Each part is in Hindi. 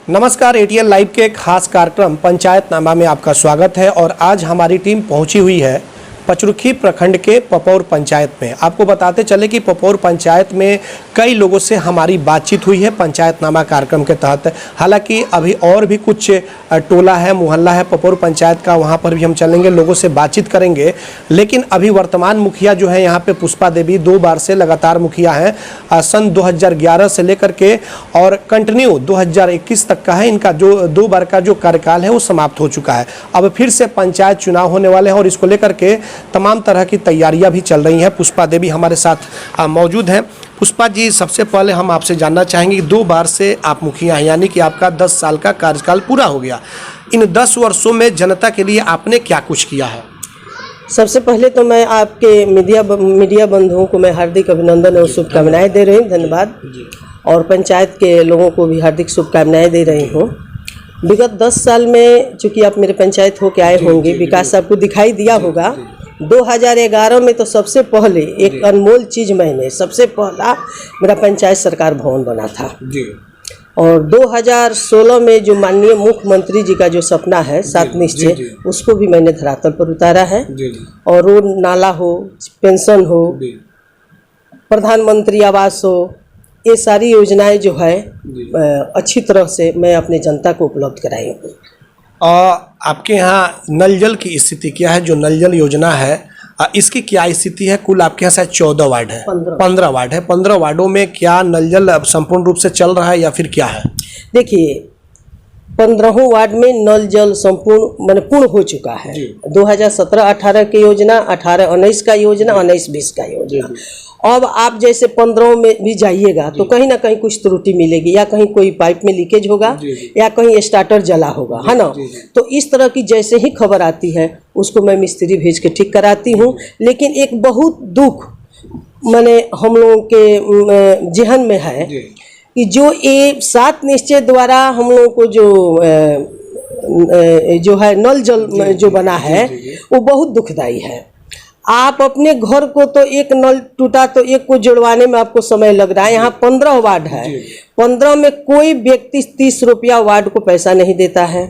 नमस्कार, एटीएल लाइव के एक खास कार्यक्रम पंचायतनामा में आपका स्वागत है। और आज हमारी टीम पहुंची हुई है पचरुखी प्रखंड के पपौर पंचायत में। आपको बताते चले कि पपौर पंचायत में कई लोगों से हमारी बातचीत हुई है पंचायतनामा कार्यक्रम के तहत। हालांकि अभी और भी कुछ टोला है, मोहल्ला है पपौर पंचायत का, वहां पर भी हम चलेंगे, लोगों से बातचीत करेंगे। लेकिन अभी वर्तमान मुखिया जो है यहाँ पे पुष्पा देवी 2 बार से लगातार मुखिया हैं। सन 2011 से लेकर के और कंटिन्यू 2021 तक का है इनका जो 2 बार का जो कार्यकाल है वो समाप्त हो चुका है। अब फिर से पंचायत चुनाव होने वाले हैं और इसको लेकर के तमाम तरह की तैयारियां भी चल रही हैं। पुष्पा देवी हमारे साथ मौजूद हैं। पुष्पा जी, सबसे पहले हम आपसे जानना चाहेंगे कि 2 बार से आप मुखिया हैं, यानी कि आपका 10 साल का कार्यकाल पूरा हो गया। इन 10 वर्षों में जनता के लिए आपने क्या कुछ किया है? सबसे पहले तो मैं आपके मीडिया बंधुओं को मैं हार्दिक अभिनंदन और शुभकामनाएं दे रही हूँ, धन्यवाद। और पंचायत के लोगों को भी हार्दिक शुभकामनाएं दे रही हूँ। विगत 10 साल में चूँकि आप मेरे पंचायत होके आए होंगे, विकास आपको दिखाई दिया होगा। 2011 में तो सबसे पहले एक अनमोल चीज़ मैंने सबसे पहला मेरा पंचायत सरकार भवन बना था जी। और 2016 में जो माननीय मुख्यमंत्री जी का जो सपना है 7 निश्चय, उसको भी मैंने धरातल पर उतारा है। और रोड नाला हो, पेंशन हो, प्रधानमंत्री आवास हो, ये सारी योजनाएं जो है अच्छी तरह से मैं अपने जनता को उपलब्ध कराई हूँ। आपके यहाँ नल जल की स्थिति क्या है? जो नल जल योजना है इसकी क्या स्थिति है? कुल आपके यहाँ शायद 14 वार्ड है, 15 वार्ड है। 15 वार्डों में क्या नल जल संपूर्ण रूप से चल रहा है या फिर क्या है? देखिए, 15 वार्ड में नल जल संपूर्ण पूर्ण हो चुका है। 2017-18 की योजना, 18-19 का योजना, 19-20 का योजना। अब आप जैसे 15 में भी जाइएगा तो कहीं ना कहीं कुछ त्रुटि मिलेगी, या कहीं कोई पाइप में लीकेज होगा, या कहीं स्टार्टर जला होगा, है ना। तो इस तरह की जैसे ही खबर आती है उसको मैं मिस्त्री भेज के ठीक कराती हूँ। लेकिन एक बहुत दुख हम लोगों के जहन में है कि जो ये 7 निश्चय द्वारा हम लोगों को जो है नल जल जो बना है वो बहुत दुखदाई है। आप अपने घर को तो एक नल टूटा तो एक को जुड़वाने में आपको समय लग रहा है। यहाँ 15 वार्ड है, 15 में कोई व्यक्ति 30 रुपया वार्ड को पैसा नहीं देता है।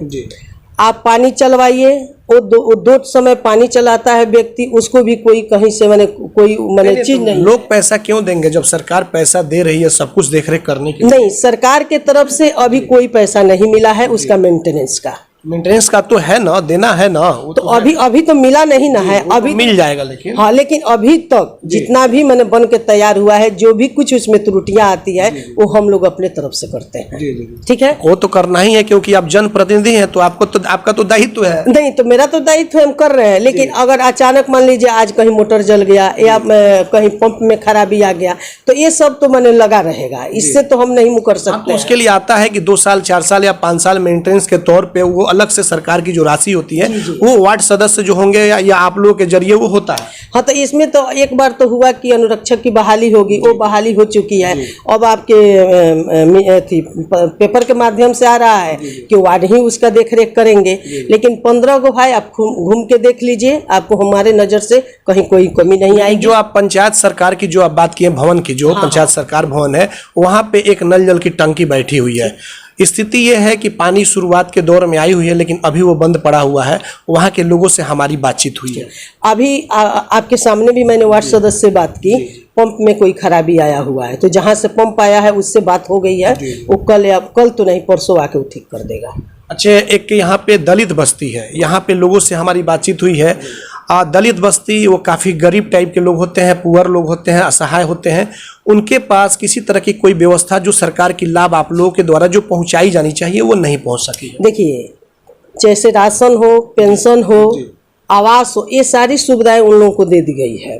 आप पानी चलवाइए, वो दो समय पानी चलाता है व्यक्ति, उसको भी कोई कहीं से कोई चीज नहीं। लोग पैसा क्यों देंगे जब सरकार पैसा दे रही है सब कुछ देख रेख करने की? नहीं, सरकार के तरफ से अभी कोई पैसा नहीं मिला है उसका मेंटेनेंस का तो है ना, देना है ना। तो अभी तो मिला नहीं ना है, अभी मिल जाएगा। लेकिन हाँ, लेकिन अभी तक जितना भी बन के तैयार हुआ है, जो भी कुछ उसमें त्रुटियां आती है वो हम लोग अपने तरफ से करते हैं। ठीक है, वो तो करना ही है क्योंकि आप जनप्रतिनिधि हैं, तो आपका तो दायित्व है। नहीं तो मेरा तो दायित्व हम कर रहे हैं। लेकिन अगर अचानक मान लीजिए आज कहीं मोटर जल गया या कहीं पंप में खराबी आ गया तो ये सब तो लगा रहेगा, इससे तो हम नहीं मुकर सकते। उसके लिए आता है कि 2 साल 4 साल या 5 साल मेंटेनेंस के तौर पे वो अलग से सरकार की जो राशि होती है वो वार्ड सदस्य जो होंगे या आप लोगों के जरिए वो होता है। हाँ, तो इसमें तो एक बार तो हुआ कि अनुरक्षक की बहाली होगी, वो बहाली हो चुकी है। अब आपके पेपर के माध्यम से आ रहा है कि वार्ड ही उसका देखरेख करेंगे। लेकिन 15 को भाई आप घूम के देख लीजिए, आपको हमारे नजर से कहीं कोई कमी नहीं आएगी। जो आप पंचायत सरकार की जो आप बात किए भवन की, जो पंचायत सरकार भवन है, वहाँ पे एक नल जल की टंकी बैठी हुई है। स्थिति ये है कि पानी शुरुआत के दौर में आई हुई है लेकिन अभी वो बंद पड़ा हुआ है। वहाँ के लोगों से हमारी बातचीत हुई है। अभी आपके सामने भी मैंने वार्ड सदस्य से बात की, पंप में कोई खराबी आया हुआ है, तो जहाँ से पंप आया है उससे बात हो गई है, वो कल तो नहीं परसों आके वो ठीक कर देगा। अच्छा, एक यहाँ पे दलित बस्ती है, यहाँ पे लोगों से हमारी बातचीत हुई है। दलित बस्ती वो काफ़ी गरीब टाइप के लोग होते हैं, पुअर लोग होते हैं, असहाय होते हैं। उनके पास किसी तरह की कोई व्यवस्था जो सरकार की लाभ आप लोगों के द्वारा जो पहुंचाई जानी चाहिए वो नहीं पहुंच सकी। देखिए, जैसे राशन हो, पेंशन हो, आवास हो, ये सारी सुविधाएं उन लोगों को दे दी गई है।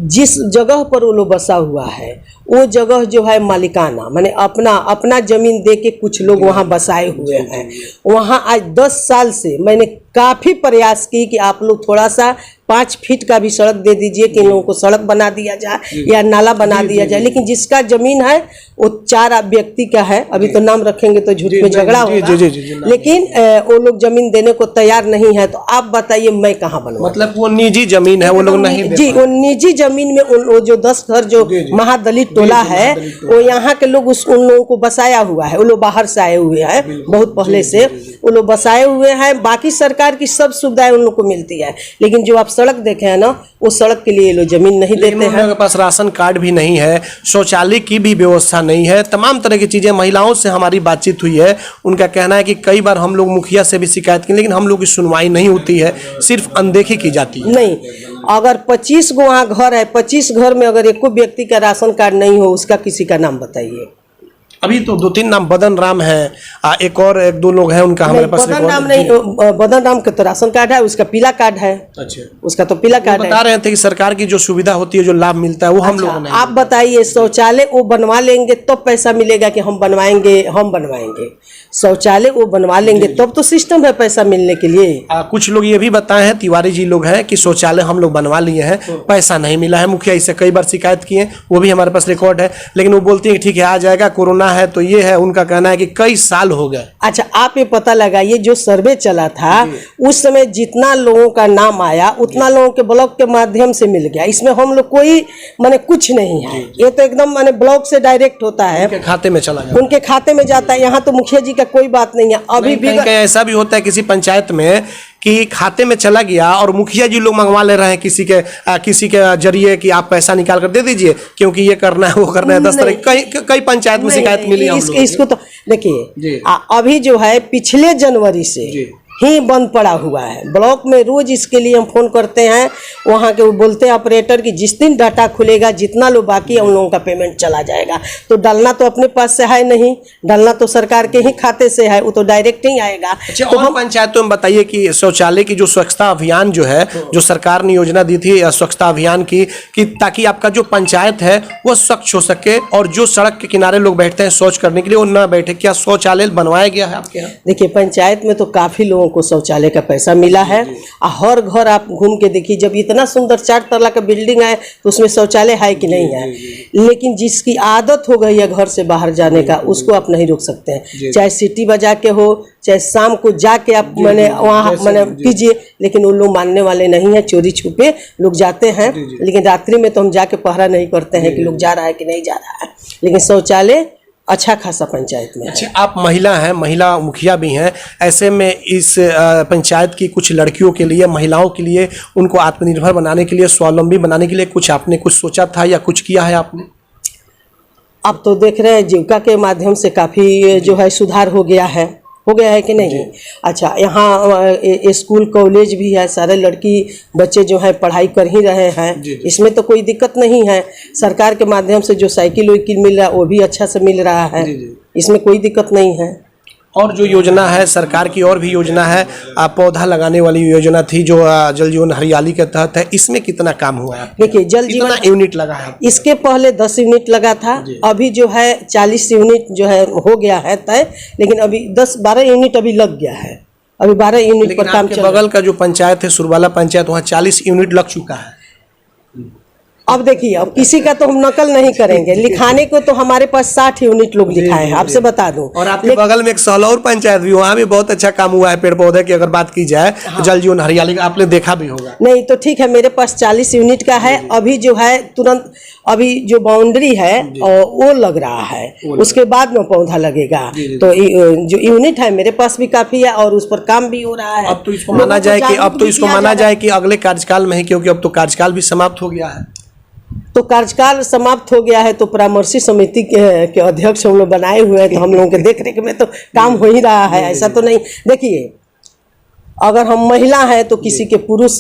जिस जगह पर वो लोग बसा हुआ है वो जगह जो है मालिकाना, अपना जमीन दे के कुछ लोग वहाँ बसाए हुए हैं। वहाँ आज 10 साल से मैंने काफ़ी प्रयास की कि आप लोग थोड़ा सा 5 फीट का भी सड़क दे दीजिए कि इन लोगों को सड़क बना दिया जाए या नाला बना दिया जाए। लेकिन जिसका जमीन है वो 4 व्यक्ति का है, अभी तो नाम रखेंगे तो झूठ में झगड़ा होगा, लेकिन वो लोग जमीन देने को तैयार नहीं है। तो आप बताइए मैं कहाँ बनवाऊं? मतलब वो निजी जमीन है, वो लोग नहीं जी, वो निजी जमीन में वो जो 10 घर जो महादलित टोला है, वो यहाँ के लोग उन लोगों को बसाया हुआ है। वो लोग बाहर से आए हुए हैं, बहुत पहले से वो लोग बसाए हुए हैं। बाकी सरकार की सब सुविधाएं उन लोग को मिलती है, लेकिन जो आप सड़क देखे हैं ना, वो सड़क के लिए लोग जमीन नहीं देते हैं। उनके पास राशन कार्ड भी नहीं है, शौचालय की भी व्यवस्था नहीं है, तमाम तरह की चीजें। महिलाओं से हमारी बातचीत हुई है, उनका कहना है कि कई बार हम लोग मुखिया से भी शिकायत की, लेकिन हम लोग की सुनवाई नहीं होती है, सिर्फ अनदेखी की जाती है। नहीं, अगर 25 गो वहाँ घर है, 25 घर में अगर एको व्यक्ति का राशन कार्ड नहीं हो, उसका किसी का नाम बताइए। अभी तो 2-3 नाम, बदन राम है, एक और 1-2 लोग हैं, उनका हमारे पास बदन राम नहीं, बदन राम का तो राशन कार्ड है, उसका पीला कार्ड है। अच्छा, उसका तो पीला कार्ड है। बता रहे थे कि सरकार की जो सुविधा होती है, जो लाभ मिलता है, वो हम लोगों को नहीं। आप बताइए, शौचालय वो बनवा लेंगे तब पैसा मिलेगा कि हम बनवाएंगे। शौचालय वो बनवा लेंगे तब तो सिस्टम है पैसा मिलने के लिए। कुछ लोग ये भी बताए हैं, तिवारी जी लोग हैं, कि शौचालय हम लोग बनवा लिए हैं, पैसा नहीं मिला है। मुखिया इससे कई बार शिकायत किए, वो भी हमारे पास रिकॉर्ड है, लेकिन वो बोलती है कि ठीक है आ जाएगा, कोरोना है तो ये है। उनका कहना है कि कई साल हो गए। अच्छा, आप ये पता लगाइए, जो सर्वे चला था उस समय जितना लोगों का नाम आया उतना लोगों के ब्लॉक के माध्यम से मिल गया। इसमें हम लोग कोई माने कुछ नहीं है, ये तो एकदम माने ब्लॉक से डायरेक्ट होता है, उनके खाते में चला जाता है, उनके खाते में जाता है। यहाँ तो मुखिया जी का कोई बात नहीं है। अभी भी कहीं ऐसा भी होता है किसी पंचायत में कि खाते में चला गया और मुखिया जी लोग मंगवा ले रहे हैं किसी के जरिए कि आप पैसा निकाल कर दे दीजिए, क्योंकि ये करना है वो करना है। 10 तरह कई पंचायत में शिकायत मिली है। इसको तो देखिए, अभी जो है पिछले जनवरी से ही बंद पड़ा हुआ है ब्लॉक में। रोज इसके लिए हम फोन करते हैं, वहाँ के वो बोलते हैं ऑपरेटर कि जिस दिन डाटा खुलेगा जितना लोग बाकी है उन लोगों का पेमेंट चला जाएगा। तो डालना तो अपने पास से है नहीं, डालना तो सरकार के ही खाते से है, वो तो डायरेक्ट ही आएगा। अच्छा, तो हम पंचायतों में बताइए कि शौचालय की जो स्वच्छता अभियान जो है, जो सरकार ने योजना दी थी स्वच्छता अभियान की, कि ताकि आपका जो पंचायत है वो स्वच्छ हो सके, और जो सड़क के किनारे लोग बैठते हैं शौच करने के लिए वो न बैठे, क्या शौचालय बनवाया गया है आपके यहाँ? देखिए, पंचायत में तो काफी लोगों को शौचालय का पैसा मिला है। हर घर आप घूम के देखिए, जब इतना सुंदर 4 तल्ला का बिल्डिंग है तो उसमें शौचालय है कि नहीं है। लेकिन जिसकी आदत हो गई है घर से बाहर जाने का, उसको आप नहीं रोक सकते हैं। चाहे सिटी बजा के हो, चाहे शाम को जाके आप मैंने वहाँ मैंने कीजिए, लेकिन वो लोग मानने वाले नहीं है। चोरी छुपे लोग जाते हैं, लेकिन रात्रि में तो हम जाके पहरा नहीं करते हैं कि लोग जा रहा है कि नहीं जा रहा है। लेकिन शौचालय अच्छा खासा पंचायत में है। अच्छा, आप महिला हैं, महिला मुखिया भी हैं, ऐसे में इस पंचायत की कुछ लड़कियों के लिए, महिलाओं के लिए, उनको आत्मनिर्भर बनाने के लिए, स्वावलंबी बनाने के लिए कुछ आपने कुछ सोचा था या कुछ किया है आपने? अब तो देख रहे हैं जीविका के माध्यम से काफ़ी जो है सुधार हो गया है कि नहीं। अच्छा, यहाँ स्कूल कॉलेज भी है, सारे लड़की बच्चे जो है पढ़ाई कर ही रहे हैं, इसमें तो कोई दिक्कत नहीं है। सरकार के माध्यम से जो साइकिल वाइकिल मिल रहा है वो भी अच्छा से मिल रहा है, इसमें कोई दिक्कत नहीं है। और जो योजना है सरकार की, और भी योजना है, पौधा लगाने वाली योजना थी जो जल जीवन हरियाली के तहत है, इसमें कितना काम हुआ है? देखिए, जल जीवन यूनिट लगा है, इसके पहले 10 यूनिट लगा था, अभी जो है 40 यूनिट जो है हो गया है तय, लेकिन अभी 10-12 यूनिट अभी लग गया है। अभी 12 यूनिट पर काम चल रहा है। बगल का जो पंचायत है सुरबाला पंचायत, वहाँ 40 यूनिट लग चुका है। अब देखिए, अब किसी का तो हम नकल नहीं करेंगे, लिखाने को तो हमारे पास 60 यूनिट लोग लिखाए हैं, आपसे बता दूं। और आपके बगल में एक सहलौर पंचायत भी, वहाँ भी बहुत अच्छा काम हुआ है पेड़ पौधे की अगर बात की जाए। जल जीवन हरियाली का आपने देखा भी होगा। नहीं तो ठीक है, मेरे पास 40 यूनिट का है। अभी जो है तुरंत अभी जो बाउंड्री है वो लग रहा है, उसके बाद में पौधा लगेगा। तो जो यूनिट है मेरे पास भी काफी है और उस पर काम भी हो रहा है। अब तो इसको माना जाए कि अगले कार्यकाल में ही, क्योंकि अब तो कार्यकाल भी समाप्त हो गया है। तो कार्यकाल समाप्त हो गया है तो परामर्शी समिति के अध्यक्ष हम लोग बनाए हुए हैं, तो हम लोगों के देख रेख में तो काम हो ही रहा है। ऐसा तो नहीं, देखिए अगर हम महिला हैं तो किसी के पुरुष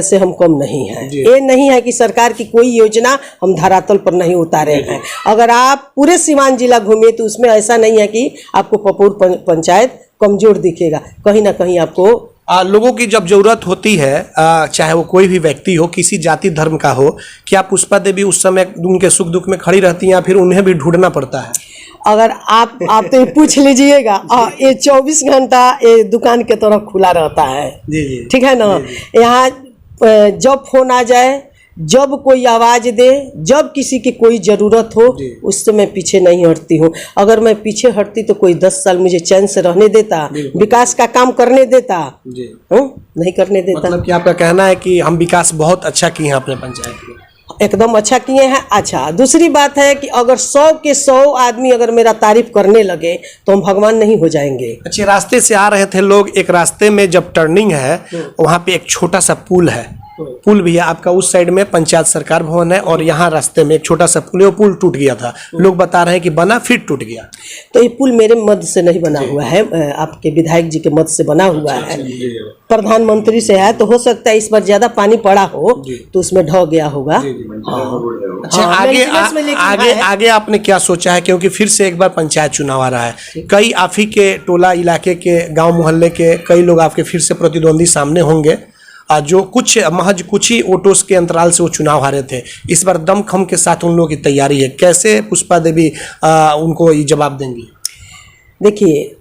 से हम कम नहीं हैं। ये नहीं है कि सरकार की कोई योजना हम धरातल पर नहीं उतारे हैं। अगर आप पूरे सीवान जिला घूमिए तो उसमें ऐसा नहीं है कि आपको पपोर पंचायत कमजोर दिखेगा, कहीं ना कहीं आपको लोगों की जब जरूरत होती है, चाहे वो कोई भी व्यक्ति हो, किसी जाति धर्म का हो, क्या पुष्पा देवी उस समय उनके सुख दुख में खड़ी रहती हैं या फिर उन्हें भी ढूंढना पड़ता है? अगर आप तो पूछ लीजिएगा, ये 24 घंटा ये दुकान के तरफ खुला रहता है। ठीक है ना। यहाँ जब फोन आ जाए, जब कोई आवाज दे, जब किसी की कोई जरूरत हो, उससे मैं पीछे नहीं हटती हूँ। अगर मैं पीछे हटती तो कोई 10 साल मुझे चैन से रहने देता, विकास का काम करने देता? नहीं करने देता। मतलब कि आपका कहना है कि हम विकास बहुत अच्छा किए हैं अपने पंचायत में? एकदम अच्छा किए हैं। अच्छा, दूसरी बात है कि अगर 100 के 100 आदमी अगर मेरा तारीफ करने लगे तो हम भगवान नहीं हो जाएंगे। अच्छे रास्ते से आ रहे थे लोग, एक रास्ते में जब टर्निंग है वहाँ पे एक छोटा सा पुल है, पुल भी है आपका, उस साइड में पंचायत सरकार भवन है और यहाँ रास्ते में एक छोटा सा पुल है, वो पुल टूट गया था। लोग बता रहे हैं कि बना फिर टूट गया। तो ये पुल मेरे मद से नहीं बना हुआ है, आपके विधायक जी के मद से बना हुआ है, प्रधानमंत्री से है। तो हो सकता है इस बार ज्यादा पानी पड़ा हो तो उसमें ढह गया होगा। अच्छा, आगे आपने क्या सोचा है, क्योंकि फिर से एक बार पंचायत चुनाव आ रहा है, कई आप ही के टोला इलाके के गांव मोहल्ले के कई लोग आपके फिर से प्रतिद्वंदी सामने होंगे, जो महज कुछ ही वोटों के अंतराल से वो चुनाव हारे थे। इस बार दमखम के साथ उन लोगों की तैयारी है, कैसे पुष्पा देवी उनको ये जवाब देंगी? देखिए,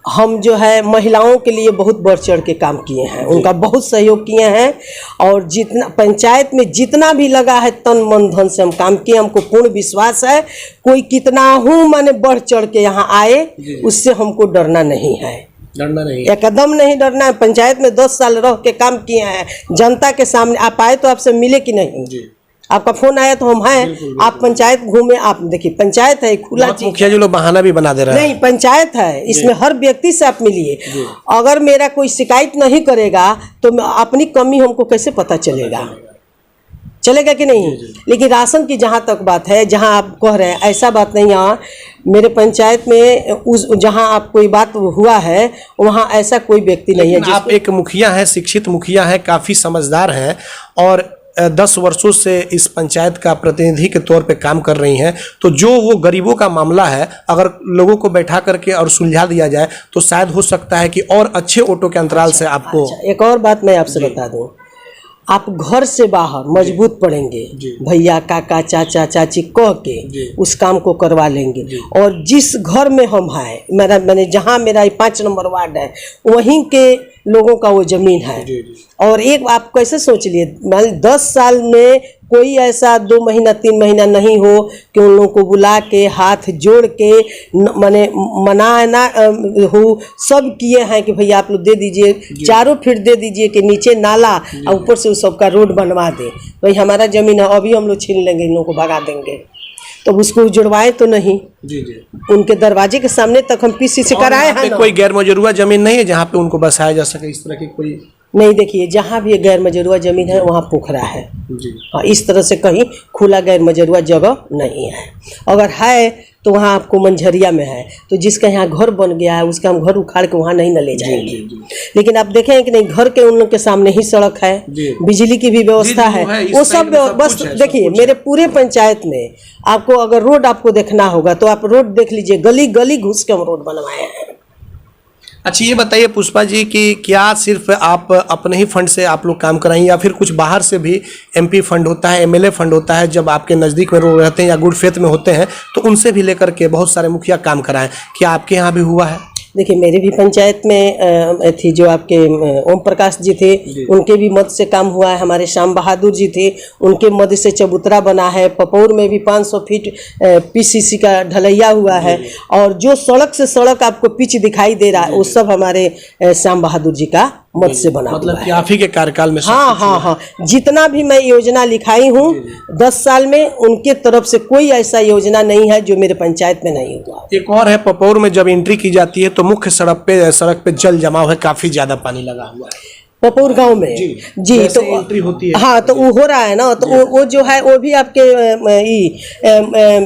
हम जो है महिलाओं के लिए बहुत बढ़ चढ़ के काम किए हैं, उनका बहुत सहयोग किए हैं और जितना पंचायत में जितना भी लगा है तन मन धन से हम काम किए। हमको पूर्ण विश्वास है कोई कितना हूँ माने बढ़ चढ़ के यहाँ आए, उससे हमको डरना नहीं है, डरना नहीं, एकदम नहीं डरना है। पंचायत में 10 साल रह के काम किए हैं, जनता के सामने आप आए तो आपसे मिले कि नहीं जी? आपका फोन आया तो हम हैं, आप पंचायत घूमे, आप देखिए पंचायत है खुला चीज। मुखिया जी लोग बहाना भी बना दे रहे हैं। नहीं, पंचायत है, इसमें हर व्यक्ति से आप मिलिए। अगर मेरा कोई शिकायत नहीं करेगा तो अपनी कमी हमको कैसे पता चलेगा कि नहीं? लेकिन राशन की जहाँ तक बात है, जहाँ आप कह रहे हैं ऐसा बात नहीं है। मेरे पंचायत में उस जहाँ आप कोई बात हुआ है वहाँ ऐसा कोई व्यक्ति नहीं है। आप एक मुखिया हैं, शिक्षित मुखिया हैं, काफ़ी समझदार हैं और 10 वर्षों से इस पंचायत का प्रतिनिधि के तौर पे काम कर रही हैं। तो जो वो गरीबों का मामला है, अगर लोगों को बैठा करके और सुलझा दिया जाए तो शायद हो सकता है कि और अच्छे वोटों के अंतराल से आपको। एक और बात मैं आपसे बता दूं, आप घर से बाहर मजबूत पड़ेंगे, भैया काका चाचा चाची कह के उस काम को करवा लेंगे। और जिस घर में हम हैं, मैंने जहाँ मेरा 5 नंबर वार्ड है वहीं के लोगों का वो जमीन है। और एक आप कैसे सोच लिए, मान 10 साल में कोई ऐसा 2 महीना 3 महीना नहीं हो कि उन लोगों को बुला के हाथ जोड़ के माने मनाना हो, सब किए हैं कि भैया आप लोग दे दीजिए, चारों फीट दे दीजिए कि नीचे नाला और ऊपर से उस सबका रोड बनवा दे। भाई हमारा जमीन है, अभी हम लोग छीन लेंगे, इन लोगों को भगा देंगे। तो उसको जुड़वाए तो नहीं जी। उनके दरवाजे के सामने तक हम पीसी से कराए हैं। कोई गैर मजरूआ जमीन नहीं है जहाँ पे उनको बसाया जा सके, इस तरह की कोई नहीं? देखिए, जहाँ भी गैर मजरूआ जमीन है वहाँ पोखरा है जी। हाँ, इस तरह से कहीं खुला गैर मजरूआ जगह नहीं है। अगर है तो वहाँ आपको मंझरिया में है, तो जिसका यहाँ घर बन गया है उसका हम घर उखाड़ के वहाँ नहीं न ले जाएंगे। लेकिन आप देखें कि नहीं, घर के उन लोग के सामने ही सड़क है, बिजली की भी व्यवस्था है, वो सब बस। देखिए, मेरे पूरे पंचायत में आपको अगर रोड आपको देखना होगा तो आप रोड देख लीजिए, गली गली घुस के हम रोड बनवाए हैं। अच्छा, ये बताइए पुष्पा जी कि क्या सिर्फ आप अपने ही फंड से आप लोग काम कराएं या फिर कुछ बाहर से भी MP फंड होता है, MLA फंड होता है, जब आपके नज़दीक में लोग रहते हैं या गुड फेथ में होते हैं तो उनसे भी लेकर के बहुत सारे मुखिया काम कराएं, क्या आपके यहाँ भी हुआ है? देखिए, मेरी भी पंचायत में थी जो आपके ओम प्रकाश जी थे, उनके भी मद से काम हुआ है। हमारे श्याम बहादुर जी थे, उनके मद से चबूतरा बना है। पपौर में भी 500 फीट PCC का ढलैया हुआ है। और जो सड़क से सड़क आपको पिच दिखाई दे रहा है वो सब हमारे श्याम बहादुर जी का मत से बना हुआ है। मतलब आप ही के कार्यकाल में? हाँ, जितना भी मैं योजना लिखाई हूँ 10 साल में, उनके तरफ से कोई ऐसा योजना नहीं है जो मेरे पंचायत में नहीं हुआ। एक और है, पपौर में जब एंट्री की जाती है तो मुख्य सड़क पे जल जमाव है, काफी ज्यादा पानी लगा हुआ है पपौर गांव में जी। तो एंट्री होती है, हाँ, तो वो हो रहा है ना। तो वो जो है वो भी आपके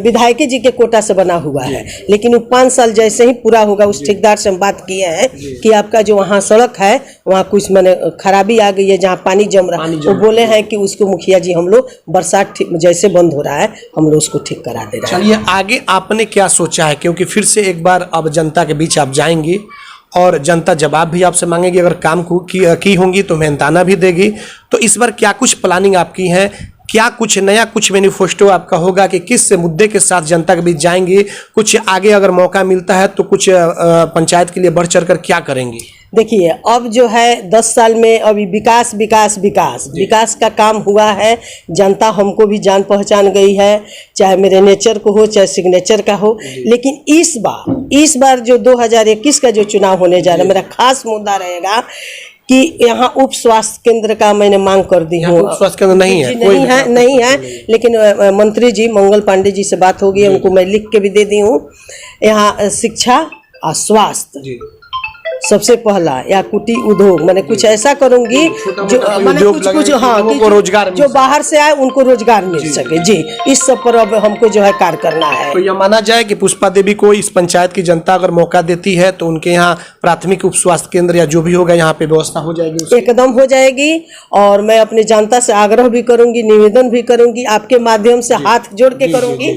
विधायक जी के कोटा से बना हुआ है। लेकिन वो 5 साल जैसे ही पूरा होगा, उस ठेकेदार से हम बात किए हैं कि आपका जो वहाँ सड़क है वहाँ कुछ मैंने खराबी आ गई है, जहाँ पानी जम रहा है। वो बोले हैं कि उसको मुखिया जी हम लोग बरसात जैसे बंद हो रहा है हम लोग उसको ठीक करा दे रहे हैं। चलिए, आगे आपने क्या सोचा है, क्योंकि फिर से एक बार अब जनता के बीच आप जाएंगी और जनता जवाब भी आपसे मांगेगी, अगर काम की होंगी तो मेहनताना भी देगी। तो इस बार क्या कुछ प्लानिंग आपकी है, क्या कुछ नया, कुछ मैनिफेस्टो आपका होगा कि किस मुद्दे के साथ जनता के बीच जाएंगी? कुछ आगे अगर मौका मिलता है तो कुछ पंचायत के लिए बढ़ चढ़ कर क्या करेंगी? देखिए, अब जो है 10 साल में अभी विकास विकास विकास विकास का काम हुआ है। जनता हमको भी जान पहचान गई है, चाहे मेरे नेचर को हो चाहे सिग्नेचर का हो। लेकिन इस बार जो 2021 का जो चुनाव होने जा रहा है, मेरा खास मुद्दा रहेगा कि यहाँ उप स्वास्थ्य केंद्र का मैंने मांग कर दी हूँ। उप स्वास्थ्य केंद्र नहीं है? जी, नहीं है, लेकिन मंत्री जी मंगल पांडे जी से बात होगी, उनको मैं लिख के भी दे दी हूँ। यहाँ शिक्षा और स्वास्थ्य सबसे पहला, या कुटीर उद्योग, मैंने कुछ ऐसा करूंगी जो मैंने कुछ हाँ कि रोजगार जो बाहर से आए उनको रोजगार मिल सके। जी, इस सब पर अब हमको जो है कार्य करना है। तो यह माना जाए कि पुष्पा देवी को इस पंचायत की जनता अगर मौका देती है तो उनके यहाँ प्राथमिक उप स्वास्थ्य केंद्र या जो भी होगा यहाँ पे व्यवस्था हो जाएगी? एकदम हो जाएगी। और मैं अपनी जनता से आग्रह भी करूंगी, निवेदन भी करूंगी, आपके माध्यम से हाथ जोड़ के करूंगी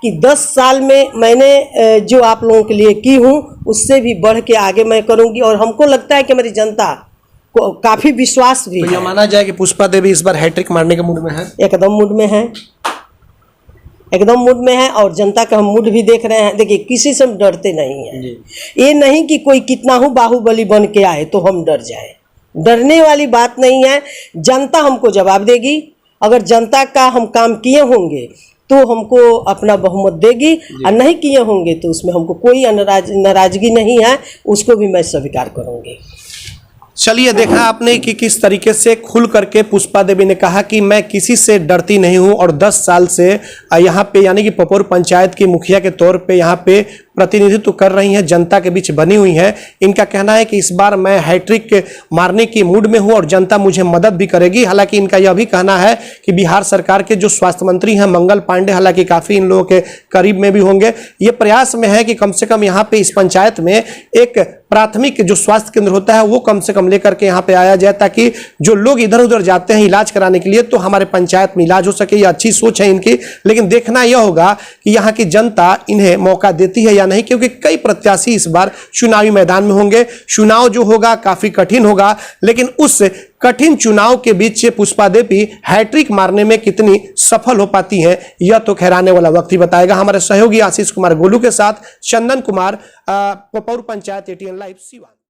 कि 10 साल में मैंने जो आप लोगों के लिए की हूँ उससे भी बढ़ के आगे मैं करूंगी। और हमको लगता है कि हमारी जनता को काफी विश्वास भी तो है। यह माना जाए कि पुष्पा देवी इस बार हैट्रिक मारने के मूड में है? एकदम मूड में है, एकदम मूड में है। और जनता का हम मूड भी देख रहे हैं। देखिए, किसी से हम डरते नहीं हैं। ये नहीं कि कोई कितना हो बाहुबली बन के आए तो हम डर जाए, डरने वाली बात नहीं है। जनता हमको जवाब देगी। अगर जनता का हम काम किए होंगे तो हमको अपना बहुमत देगी, और नहीं किए होंगे तो उसमें हमको कोई नाराजगी नहीं है, उसको भी मैं स्वीकार करूंगी। चलिए, देखा आपने कि किस तरीके से खुल करके पुष्पा देवी ने कहा कि मैं किसी से डरती नहीं हूं और 10 साल से यहाँ पे यानी कि पपोर पंचायत की मुखिया के तौर पे यहाँ पे प्रतिनिधित्व कर रही हैं, जनता के बीच बनी हुई हैं। इनका कहना है कि इस बार मैं हैट्रिक मारने की मूड में हूं और जनता मुझे मदद भी करेगी। हालांकि इनका यह भी कहना है कि बिहार सरकार के जो स्वास्थ्य मंत्री हैं मंगल पांडे, हालांकि काफ़ी इन लोगों के करीब में भी होंगे, ये प्रयास में है कि कम से कम यहाँ पे इस पंचायत में एक प्राथमिक जो स्वास्थ्य केंद्र होता है वो कम से कम लेकर के यहाँ पे आया जाए, ताकि जो लोग इधर उधर जाते हैं इलाज कराने के लिए तो हमारे पंचायत में इलाज हो सके। ये अच्छी सोच है इनकी, लेकिन देखना यह होगा कि यहाँ की जनता इन्हें मौका देती है या नहीं, क्योंकि कई प्रत्याशी इस बार चुनावी मैदान में होंगे। चुनाव जो होगा काफी कठिन होगा, लेकिन उस कठिन चुनाव के बीच पुष्पा देवी हैट्रिक मारने में कितनी सफल हो पाती हैं यह तो खैराने वाला वक्त ही बताएगा। हमारे सहयोगी आशीष कुमार गोलू के साथ चंदन कुमार, पपोर पंचायत, ATN लाइव, सिवान।